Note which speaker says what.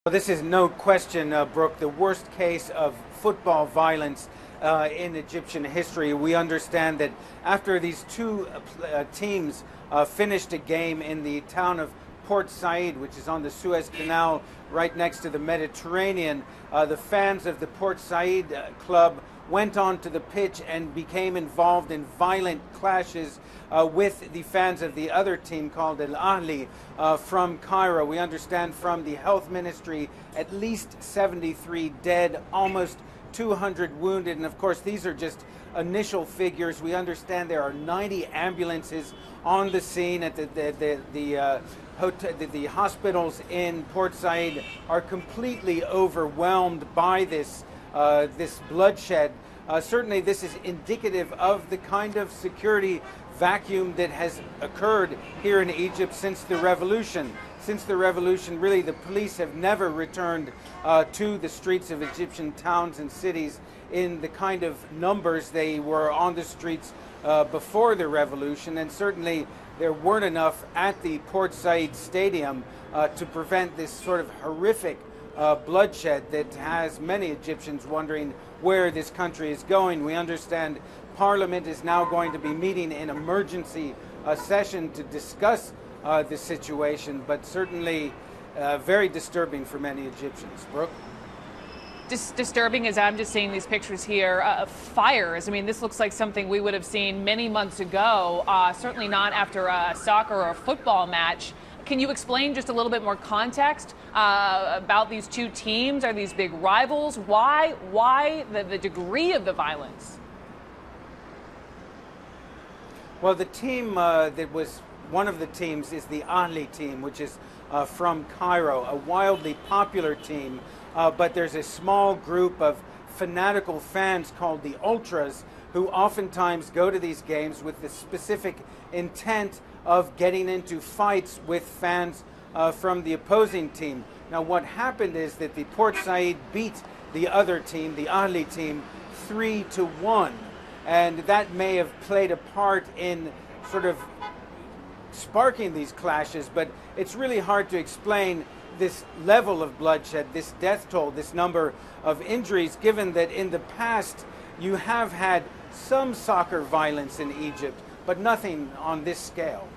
Speaker 1: Well, this is no question, Brooke, the worst case of football violence in Egyptian history. We understand that after these two teams finished a game in the town of Port Said, which is on the Suez Canal right next to the Mediterranean, the fans of the Port Said club went onto the pitch and became involved in violent clashes with the fans of the other team called Al Ahli from Cairo. We understand from the health ministry at least 73 dead, almost 200 wounded, and of course these are just initial figures. We understand there are 90 ambulances on the scene at the hospitals in Port Said are completely overwhelmed by this bloodshed. Certainly this is indicative of the kind of security vacuum that has occurred here in Egypt since the revolution. Since the revolution, really, the police have never returned to the streets of Egyptian towns and cities in the kind of numbers they were on the streets before the revolution, and certainly there weren't enough at the Port Said Stadium to prevent this sort of horrific bloodshed that has many Egyptians wondering where this country is going. We understand Parliament is now going to be meeting in emergency session to discuss the situation, but certainly very disturbing for many Egyptians. Brooke?
Speaker 2: Disturbing as I'm just seeing these pictures here of fires. I mean, this looks like something we would have seen many months ago, certainly not after a soccer or a football match. Can you explain just a little bit more context about these two teams? Are these big rivals? Why the degree of the violence?
Speaker 1: Well, the team that was one of the teams is the Ahli team, which is from Cairo, a wildly popular team, but there's a small group of fanatical fans called the Ultras who oftentimes go to these games with the specific intent of getting into fights with fans from the opposing team. Now, what happened is that the Port Said beat the other team, the Ahli team, 3-1, and that may have played a part in sort of sparking these clashes, but it's really hard to explain this level of bloodshed, this death toll, this number of injuries, given that in the past you have had some soccer violence in Egypt, but nothing on this scale.